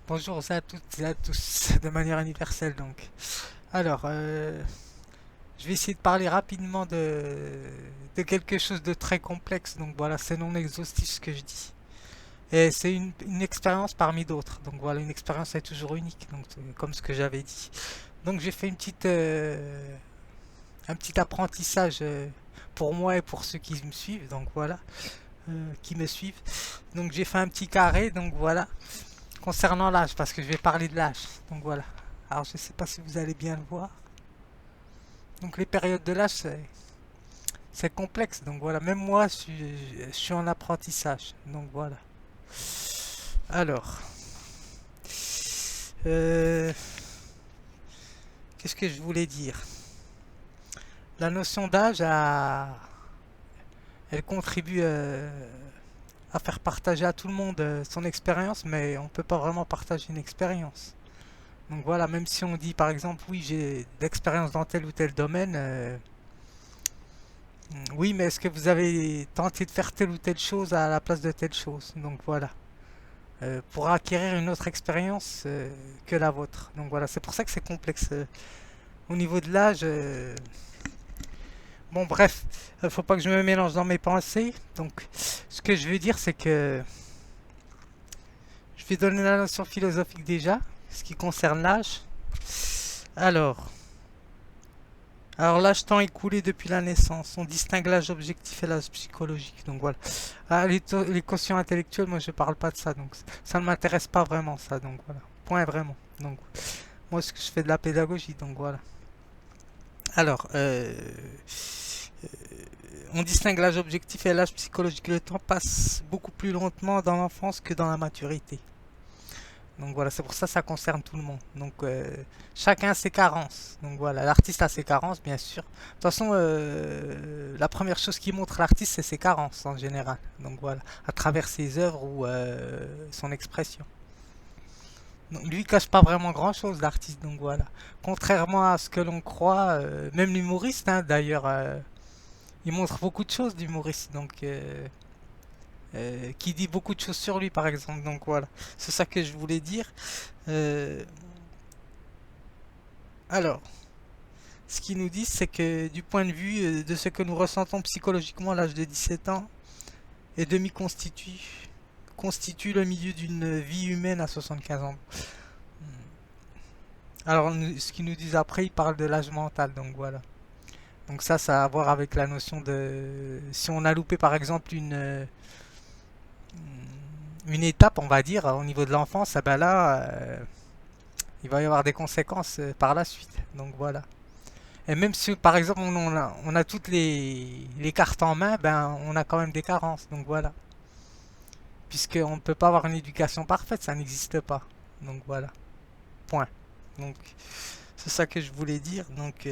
Bonjour à toutes et à tous, de manière universelle donc. Alors, je vais essayer de parler rapidement de quelque chose de très complexe, donc voilà, c'est non exhaustif ce que je dis. Et c'est une expérience parmi d'autres, donc voilà, une expérience est toujours unique, donc comme ce que j'avais dit. Donc j'ai fait un petit apprentissage pour moi et pour ceux qui me suivent, donc voilà, qui me suivent. Donc j'ai fait un petit carré, donc voilà. Concernant l'âge, parce que je vais parler de l'âge. Donc voilà. Alors je ne sais pas si vous allez bien le voir. Donc les périodes de l'âge, c'est complexe. Donc voilà, même moi, je suis en apprentissage. Donc voilà. Alors, euh, qu'est-ce que je voulais dire? La notion d'âge, elle contribue à faire partager à tout le monde son expérience, mais on ne peut pas vraiment partager une expérience. Donc voilà, même si on dit par exemple, oui, j'ai d'expérience dans tel ou tel domaine, oui, mais est-ce que vous avez tenté de faire telle ou telle chose à la place de telle chose? Donc voilà. Pour acquérir une autre expérience que la vôtre. Donc voilà, c'est pour ça que c'est complexe. Au niveau de l'âge, bon bref, faut pas que je me mélange dans mes pensées. Donc ce que je veux dire, c'est que je vais donner la notion philosophique déjà, ce qui concerne l'âge. Alors, Alors l'âge temps écoulé depuis la naissance, on distingue l'âge objectif et l'âge psychologique. Donc voilà. Ah, les quotients intellectuels, moi je parle pas de ça, donc ça ne m'intéresse pas vraiment ça. Donc voilà. Point vraiment. Donc moi ce que je fais de la pédagogie, donc voilà. Alors, on distingue l'âge objectif et l'âge psychologique. Le temps passe beaucoup plus lentement dans l'enfance que dans la maturité. Donc voilà, c'est pour ça que ça concerne tout le monde. Donc chacun a ses carences. Donc voilà, l'artiste a ses carences, bien sûr. De toute façon, la première chose qui montre l'artiste, c'est ses carences en général. Donc voilà, à travers ses œuvres ou son expression. Donc, lui, il cache pas vraiment grand-chose, l'artiste. Donc voilà. Contrairement à ce que l'on croit, même l'humoriste, hein, d'ailleurs, il montre beaucoup de choses, l'humoriste. Donc qui dit beaucoup de choses sur lui, par exemple. Donc voilà, c'est ça que je voulais dire. Euh, alors, ce qu'ils nous disent, c'est que du point de vue de ce que nous ressentons psychologiquement à l'âge de 17 ans et constitue le milieu d'une vie humaine à 75 ans. Alors, ce qu'ils nous disent après, ils parlent de l'âge mental, donc voilà. Donc ça a à voir avec la notion de... Si on a loupé par exemple une étape, on va dire, au niveau de l'enfance, eh ben là, il va y avoir des conséquences par la suite. Donc voilà. Et même si par exemple on a toutes les cartes en main, ben on a quand même des carences. Donc voilà. Puisqu'on ne peut pas avoir une éducation parfaite, ça n'existe pas. Donc voilà. Point. Donc c'est ça que je voulais dire. Donc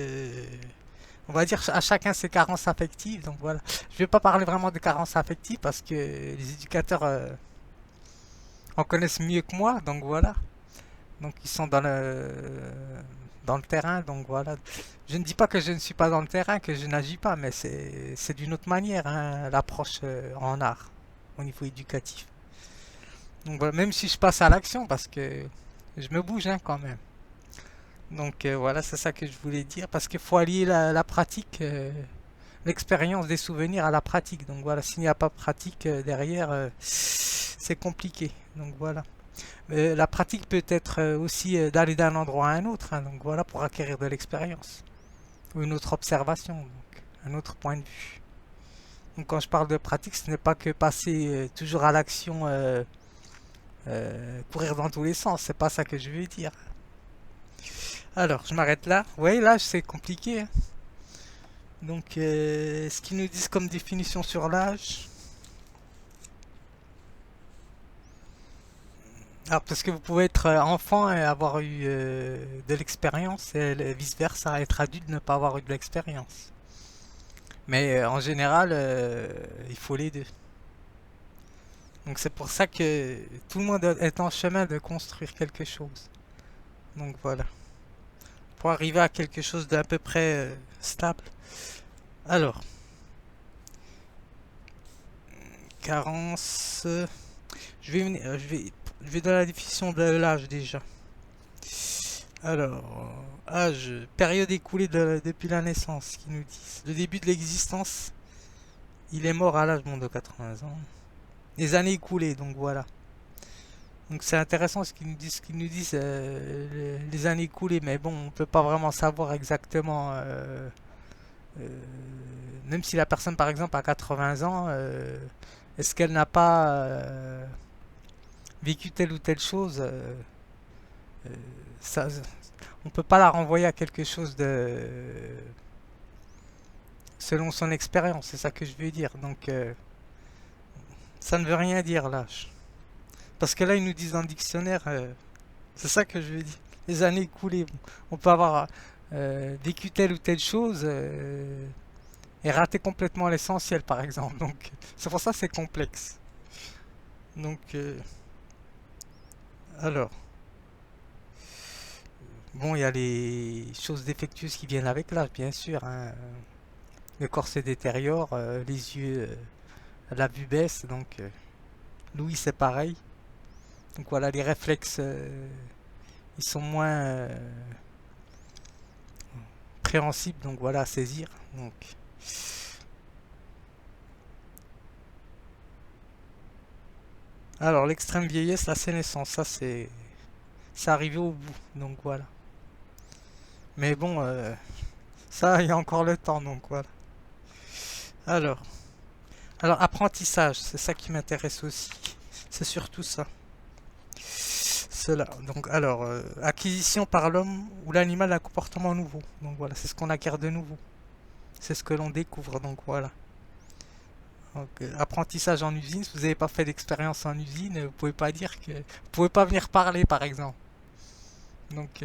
on va dire à chacun ses carences affectives. Donc voilà. Je vais pas parler vraiment de carences affectives parce que les éducateurs en connaissent mieux que moi. Donc voilà. Donc ils sont dans le terrain, donc voilà. Je ne dis pas que je ne suis pas dans le terrain, que je n'agis pas, mais c'est d'une autre manière, hein, l'approche en art, au niveau éducatif. Donc voilà, même si je passe à l'action, parce que je me bouge hein, quand même. Donc voilà, c'est ça que je voulais dire, parce qu'il faut allier la pratique, l'expérience des souvenirs à la pratique. Donc voilà, s'il n'y a pas de pratique derrière, c'est compliqué. Donc voilà. La pratique peut être aussi d'aller d'un endroit à un autre, hein, donc voilà, pour acquérir de l'expérience. Ou une autre observation, donc un autre point de vue. Donc quand je parle de pratique, ce n'est pas que passer toujours à l'action, courir dans tous les sens, c'est pas ça que je veux dire. Alors, je m'arrête là. Oui, là, c'est compliqué, hein. Donc, ce qu'ils nous disent comme définition sur l'âge. Alors, parce que vous pouvez être enfant et avoir eu de l'expérience, et vice-versa, être adulte et ne pas avoir eu de l'expérience. Mais en général, il faut les deux. Donc c'est pour ça que tout le monde est en chemin de construire quelque chose. Donc voilà. Pour arriver à quelque chose d'à peu près stable. Alors, carence. Je vais je vais donner la définition de l'âge déjà. Alors, âge, période écoulée depuis la naissance, qui nous disent. Le début de l'existence, il est mort à l'âge bon, de 80 ans. Les années écoulées, donc voilà. Donc c'est intéressant ce qu'ils nous disent les années écoulées, mais bon, on peut pas vraiment savoir exactement. Euh, Même si la personne, par exemple, a 80 ans, est-ce qu'elle n'a pas vécu telle ou telle chose euh, ça, on peut pas la renvoyer à quelque chose de selon son expérience, c'est ça que je veux dire. Donc ça ne veut rien dire là. Parce que là ils nous disent dans le dictionnaire, c'est ça que je veux dire. Les années écoulées, bon, on peut avoir vécu telle ou telle chose et rater complètement l'essentiel par exemple. Donc c'est pour ça que c'est complexe. Donc alors, bon, il y a les choses défectueuses qui viennent avec l'âge, bien sûr, hein. Le corps se détériore, les yeux, la vue baisse, donc l'ouïe c'est pareil. Donc voilà, les réflexes, ils sont moins préhensibles, donc voilà, à saisir. Donc, alors l'extrême vieillesse, la sénescence, ça c'est arrivé au bout, donc voilà. Mais bon, ça, il y a encore le temps, donc voilà. Alors, alors apprentissage, c'est ça qui m'intéresse aussi. C'est surtout ça. Cela. Donc, alors, acquisition par l'homme ou l'animal d'un comportement nouveau. Donc voilà, c'est ce qu'on acquiert de nouveau. C'est ce que l'on découvre. Donc voilà. Donc, apprentissage en usine. Si vous n'avez pas fait d'expérience en usine, vous pouvez pas dire que, vous pouvez pas venir parler, par exemple. Donc,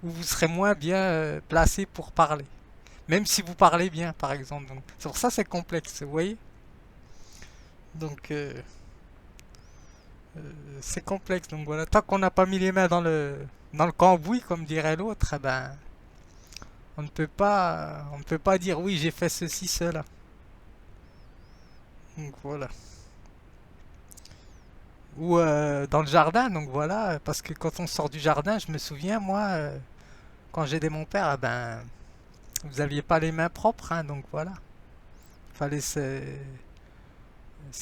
ou vous serez moins bien placé pour parler. Même si vous parlez bien, par exemple. Donc, c'est pour ça que c'est complexe. Vous voyez. Donc, c'est complexe. Donc voilà, tant qu'on n'a pas mis les mains dans le cambouis, comme dirait l'autre, eh ben, on ne peut pas dire oui, j'ai fait ceci, cela. Donc voilà. Ou dans le jardin, donc voilà, parce que quand on sort du jardin, je me souviens, moi, quand j'aidais mon père, eh ben, vous aviez pas les mains propres, hein, donc voilà. Fallait se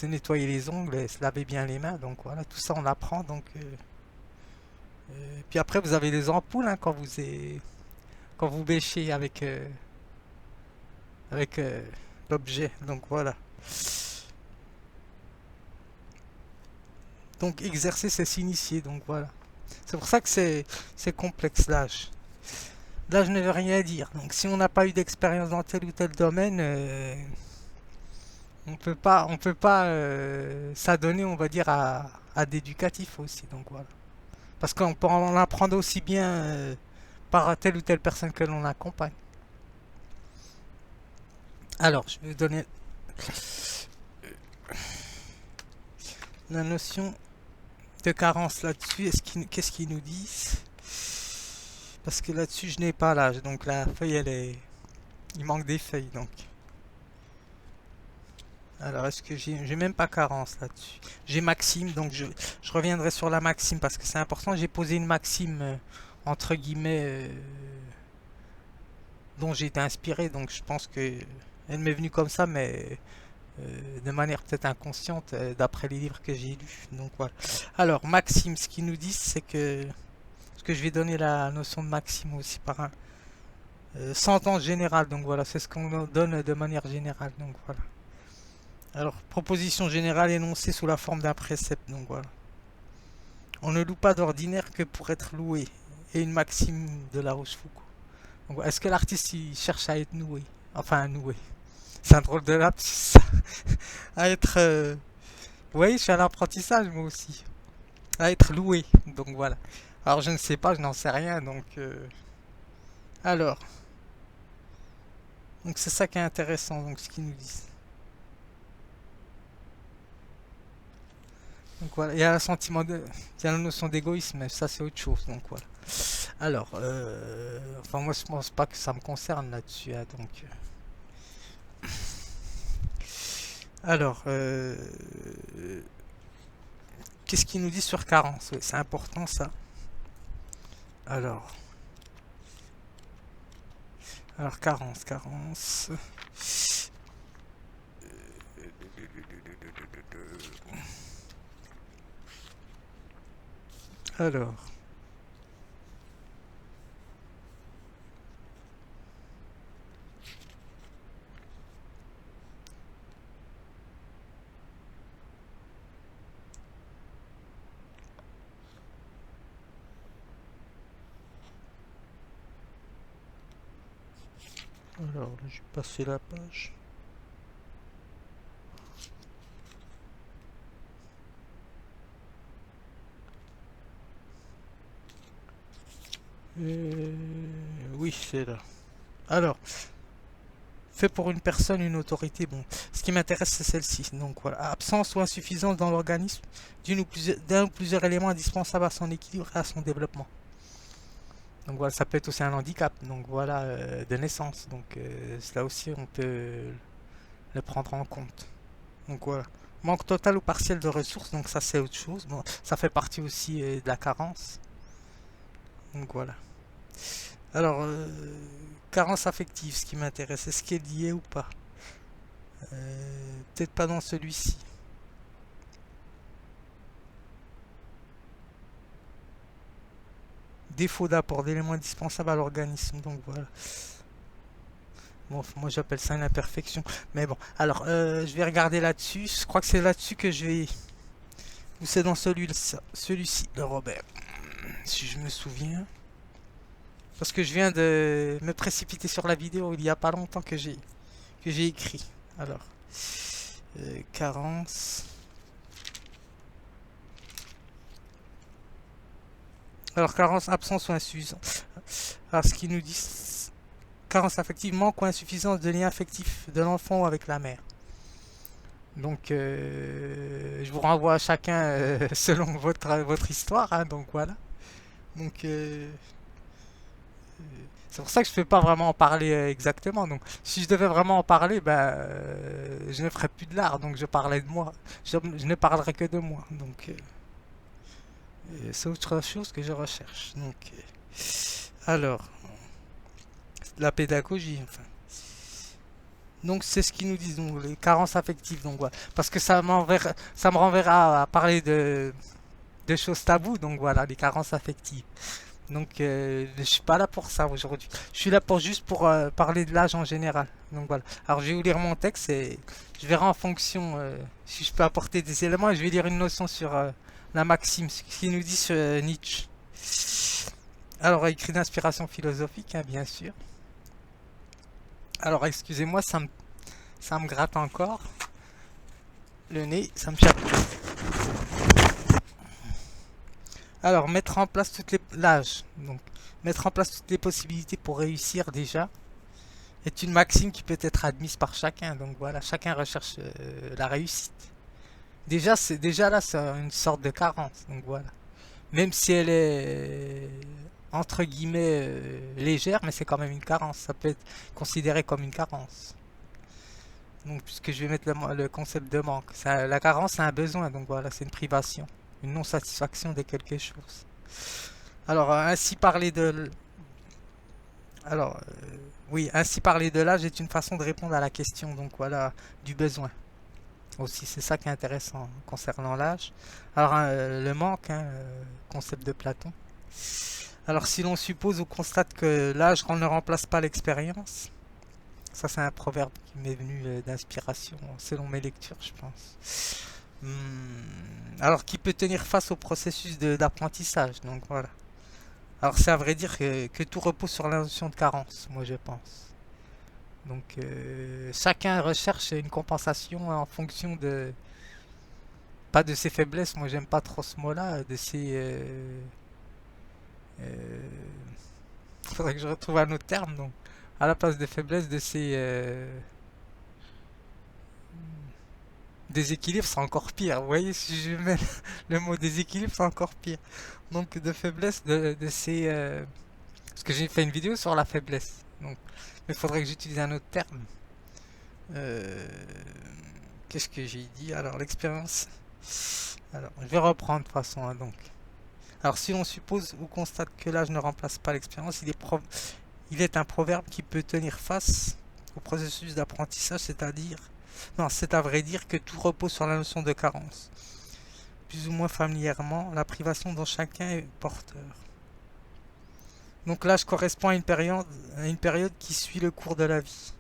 nettoyer les ongles et se laver bien les mains, donc voilà, tout ça on apprend, donc. Puis après, vous avez des ampoules hein, quand vous bêchez avec l'objet. Donc voilà. Donc exercer, c'est s'initier. Donc voilà. C'est pour ça que c'est complexe l'âge. L'âge ne veut rien dire. Donc si on n'a pas eu d'expérience dans tel ou tel domaine, on peut pas s'adonner, on va dire, à d'éducatif aussi. Donc voilà. Parce qu'on peut en apprendre aussi bien par telle ou telle personne que l'on accompagne. Alors, je vais vous donner la notion de carence là-dessus. Qu'est-ce qu'ils nous disent? Parce que là-dessus, je n'ai pas l'âge. Donc la feuille, il manque des feuilles. Donc, alors est-ce que j'ai même pas carence là-dessus? J'ai maxime. Donc je reviendrai sur la maxime parce que c'est important. J'ai posé une maxime entre guillemets dont j'ai été inspiré. Donc je pense que elle m'est venue comme ça, mais de manière peut-être inconsciente d'après les livres que j'ai lus. Donc voilà. Alors maxime, ce qu'ils nous disent, c'est que je vais donner la notion de maxime aussi par un sentence générale. Donc voilà, c'est ce qu'on donne de manière générale. Donc voilà. Alors proposition générale énoncée sous la forme d'un précepte. Donc voilà. On ne loue pas d'ordinaire que pour être loué. Et une maxime de La Rochefoucauld. Donc, est-ce que l'artiste il cherche à être noué? Enfin à nouer. C'est un drôle de lapsus ça. À être. Oui, je suis à l'apprentissage moi aussi. À être loué. Donc voilà. Alors je ne sais pas, je n'en sais rien. Donc. Alors. Donc c'est ça qui est intéressant, donc ce qu'ils nous disent. Donc voilà, il y a un sentiment de, il y a la notion d'égoïsme, mais ça c'est autre chose. Donc voilà. Alors, enfin moi je pense pas que ça me concerne là-dessus, hein, donc. Alors, qu'est-ce qu'il nous dit sur carence? Oui, c'est important ça. Alors, carence. Alors, là, je vais passer la page. Oui, c'est là. Alors, fait pour une personne, une autorité. Bon, ce qui m'intéresse, c'est celle-ci. Donc voilà, absence ou insuffisance dans l'organisme d'un ou plusieurs éléments indispensables à son équilibre et à son développement. Donc voilà, ça peut être aussi un handicap. Donc voilà, de naissance. Donc là aussi, on peut le prendre en compte. Donc voilà. Manque total ou partiel de ressources, donc ça c'est autre chose. Bon, ça fait partie aussi de la carence. Donc voilà. Alors, carence affective, ce qui m'intéresse, est-ce qu'elle y est ou pas? Peut-être pas dans celui-ci. Défaut d'apport d'éléments indispensables à l'organisme, donc voilà. Bon, moi j'appelle ça une imperfection. Mais bon, alors, je vais regarder là-dessus. Je crois que c'est là-dessus que je vais... Ou c'est dans celui-ci, le Robert. Si je me souviens. Parce que je viens de me précipiter sur la vidéo il y a pas longtemps que j'ai écrit. Alors, carence. Alors, carence, absence ou insuffisance. Alors, ce qui nous dit carence affective, manque ou insuffisance de lien affectif de l'enfant ou avec la mère. Donc, je vous renvoie à chacun selon votre histoire. Hein, donc, voilà. Donc, c'est pour ça que je ne peux pas vraiment en parler exactement. Donc, si je devais vraiment en parler, ben, je ne ferais plus de l'art. Donc, je parlais de moi. Je ne parlerai que de moi. Donc, c'est autre chose que je recherche. Donc, alors, la pédagogie, enfin. Donc, c'est ce qu'ils nous disent, donc, les carences affectives. Donc, voilà. Parce que ça me renverra à parler de choses taboues. Donc, voilà, les carences affectives. Donc, je suis pas là pour ça aujourd'hui. Je suis là pour juste pour parler de l'âge en général. Donc voilà. Alors, je vais vous lire mon texte et je verrai en fonction si je peux apporter des éléments. Et je vais lire une notion sur la maxime, ce qu'il nous dit sur Nietzsche. Alors, écrit d'inspiration philosophique, hein, bien sûr. Alors, excusez-moi, ça me gratte encore. Le nez, ça me chape. Alors, mettre en place l'âge. Donc, mettre en place toutes les possibilités pour réussir déjà est une maxime qui peut être admise par chacun. Donc voilà, chacun recherche la réussite. Déjà là, c'est une sorte de carence. Donc voilà. Même si elle est entre guillemets légère, mais c'est quand même une carence. Ça peut être considéré comme une carence. Donc puisque je vais mettre le concept de manque. La carence, c'est un besoin. Donc voilà, c'est une privation, une non-satisfaction de quelque chose. Alors ainsi parler de alors oui, ainsi parler de l'âge est une façon de répondre à la question, donc voilà, du besoin. Aussi, c'est ça qui est intéressant concernant l'âge. Alors, le manque, hein, concept de Platon. Alors, si l'on suppose ou constate que l'âge ne remplace pas l'expérience, ça c'est un proverbe qui m'est venu d'inspiration, selon mes lectures, je pense. Alors, qui peut tenir face au processus d'apprentissage, donc voilà. Alors, c'est à vrai dire que tout repose sur la notion de carence, moi je pense. Donc chacun recherche une compensation en fonction de... Pas de ses faiblesses, moi j'aime pas trop ce mot-là, de ses... faudrait que je retrouve un autre terme, donc à la place de faiblesse, de ses... déséquilibre, c'est encore pire. Vous voyez, si je mets le mot déséquilibre, c'est encore pire. Donc de faiblesse, de ses... Parce que j'ai fait une vidéo sur la faiblesse. Donc, mais il faudrait que j'utilise un autre terme. Qu'est-ce que j'ai dit? Alors, l'expérience. Alors, je vais reprendre de toute façon, hein, donc. Alors, si l'on suppose ou constate que l'âge ne remplace pas l'expérience, il est un proverbe qui peut tenir face au processus d'apprentissage, c'est-à-dire... Non, c'est à vrai dire que tout repose sur la notion de carence. Plus ou moins familièrement, la privation dont chacun est porteur. Donc l'âge correspond à une période qui suit le cours de la vie,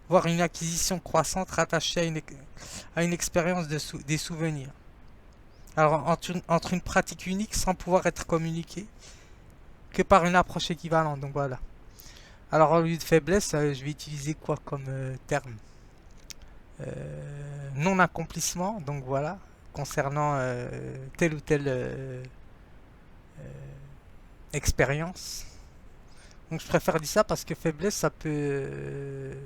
voire une acquisition croissante rattachée à une expérience des souvenirs. Alors entre une pratique unique sans pouvoir être communiquée que par une approche équivalente. Donc voilà. Alors en lieu de faiblesse, je vais utiliser quoi comme terme? Non-accomplissement, donc voilà, concernant telle ou telle expérience. Donc je préfère dire ça parce que faiblesse, ça peut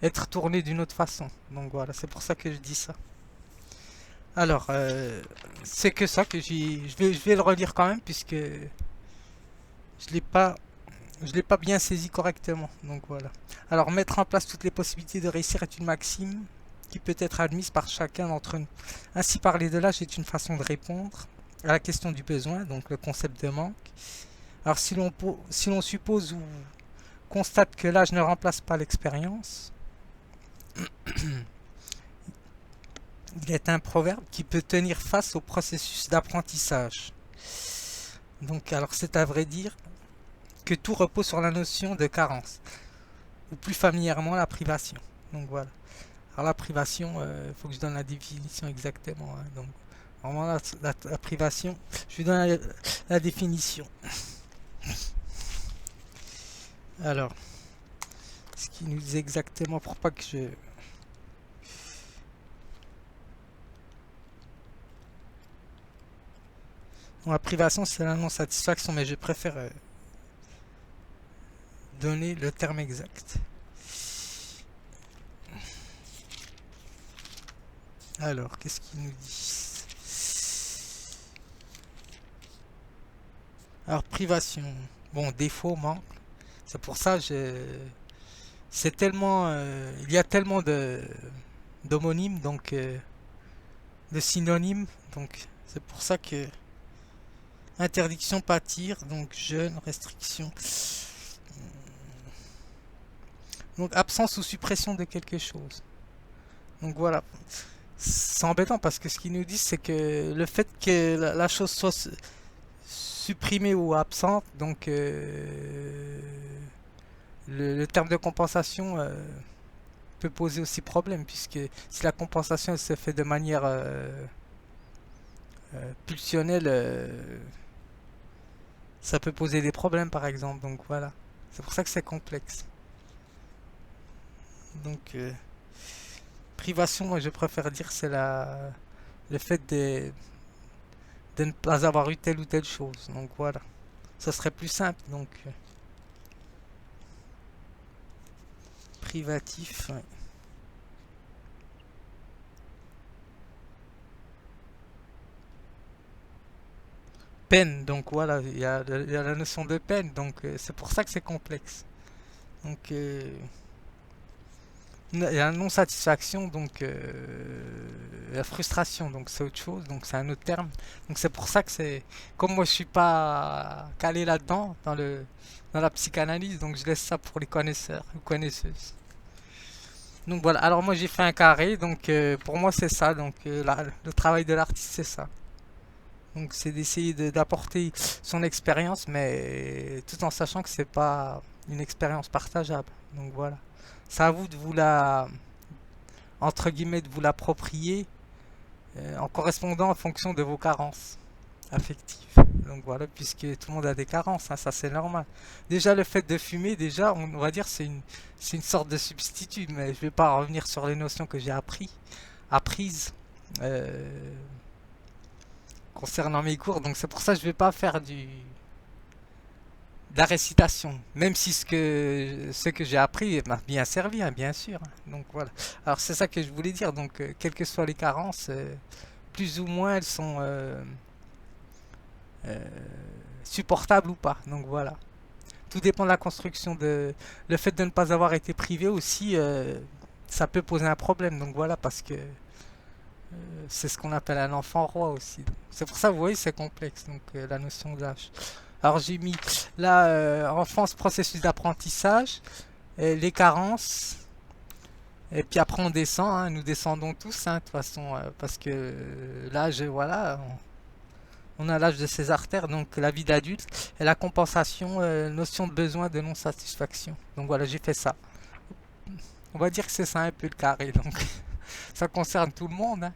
être tourné d'une autre façon. Donc voilà, c'est pour ça que je dis ça. Alors, c'est que ça que je vais le relire quand même puisque je l'ai pas bien saisi correctement. Donc voilà. Alors, mettre en place toutes les possibilités de réussir est une maxime qui peut être admise par chacun d'entre nous. Ainsi, parler de l'âge est une façon de répondre à la question du besoin, donc le concept de manque. Alors, si l'on suppose ou constate que l'âge ne remplace pas l'expérience, il est un proverbe qui peut tenir face au processus d'apprentissage. Donc, alors, c'est à vrai dire que tout repose sur la notion de carence, ou plus familièrement la privation. Donc voilà. Alors la privation, il faut que je donne la définition exactement. Hein. Donc vraiment la privation, je vais donner la définition. Alors, ce qui nous dit exactement pour pas que je... Bon, la privation, c'est la non-satisfaction, mais je préfère donner le terme exact. Alors, qu'est-ce qu'il nous dit? Alors, privation. Bon, défaut, manque. C'est pour ça c'est tellement... il y a tellement d'homonymes, donc de synonymes. Donc, c'est pour ça que... Interdiction, pâtir, donc jeûne, restriction. Donc, absence ou suppression de quelque chose. Donc, voilà. C'est embêtant parce que ce qu'ils nous disent, c'est que le fait que la chose soit supprimée ou absente, donc le terme de compensation peut poser aussi problème, puisque si la compensation elle se fait de manière pulsionnelle, ça peut poser des problèmes par exemple. Donc voilà, c'est pour ça que c'est complexe. Donc privation, moi je préfère dire c'est le fait de ne pas avoir eu telle ou telle chose. Donc voilà, ça serait plus simple. Donc privatif. Ouais. Peine, donc voilà, il y a la notion de peine, donc c'est pour ça que c'est complexe. Donc il y a la non-satisfaction, donc la frustration, donc c'est autre chose, donc c'est un autre terme. Donc c'est pour ça que c'est... Comme moi je suis pas calé là-dedans, dans la psychanalyse, donc je laisse ça pour les connaisseurs ou connaisseuses. Donc voilà, alors moi j'ai fait un carré, donc pour moi c'est ça, donc le travail de l'artiste c'est ça. Donc c'est d'essayer d'apporter son expérience, mais tout en sachant que c'est pas une expérience partageable. Donc voilà. C'est à vous de vous la, entre guillemets, de vous l'approprier en correspondant en fonction de vos carences affectives. Donc voilà, puisque tout le monde a des carences, hein, ça c'est normal. Déjà le fait de fumer, déjà on va dire c'est une sorte de substitut, mais je vais pas revenir sur les notions que j'ai apprises concernant mes cours. Donc c'est pour ça que je vais pas faire de la récitation, même si ce que j'ai appris m'a bien servi, hein, bien sûr. Donc voilà. Alors c'est ça que je voulais dire. Donc quelles que soient les carences, plus ou moins elles sont euh, supportables ou pas. Donc voilà. Tout dépend de la construction de. Le fait de ne pas avoir été privé aussi, ça peut poser un problème. Donc voilà, parce que C'est ce qu'on appelle un enfant roi aussi. C'est pour ça, vous voyez, c'est complexe, donc la notion d'âge. Alors j'ai mis là, enfance, processus d'apprentissage, les carences, et puis après on descend, hein, nous descendons tous, hein, de toute façon, parce que l'âge, voilà, on a l'âge de ses artères, donc la vie d'adulte, et la compensation, notion de besoin de non-satisfaction. Donc voilà, j'ai fait ça. On va dire que c'est ça un peu le carré, donc ça concerne tout le monde, hein.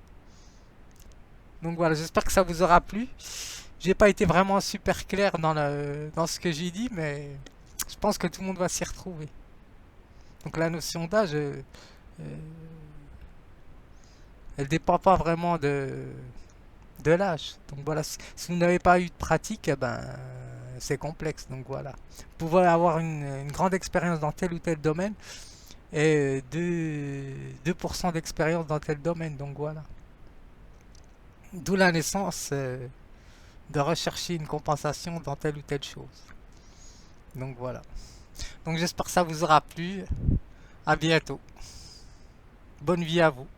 Donc voilà, j'espère que ça vous aura plu. J'ai pas été vraiment super clair dans ce que j'ai dit, mais je pense que tout le monde va s'y retrouver. Donc la notion d'âge, elle dépend pas vraiment de l'âge. Donc voilà, si vous n'avez pas eu de pratique, eh ben, c'est complexe. Donc voilà. Vous pouvez avoir une grande expérience dans tel ou tel domaine et 2% d'expérience dans tel domaine. Donc voilà. D'où la naissance de rechercher une compensation dans telle ou telle chose. Donc voilà. Donc j'espère que ça vous aura plu. À bientôt. Bonne vie à vous.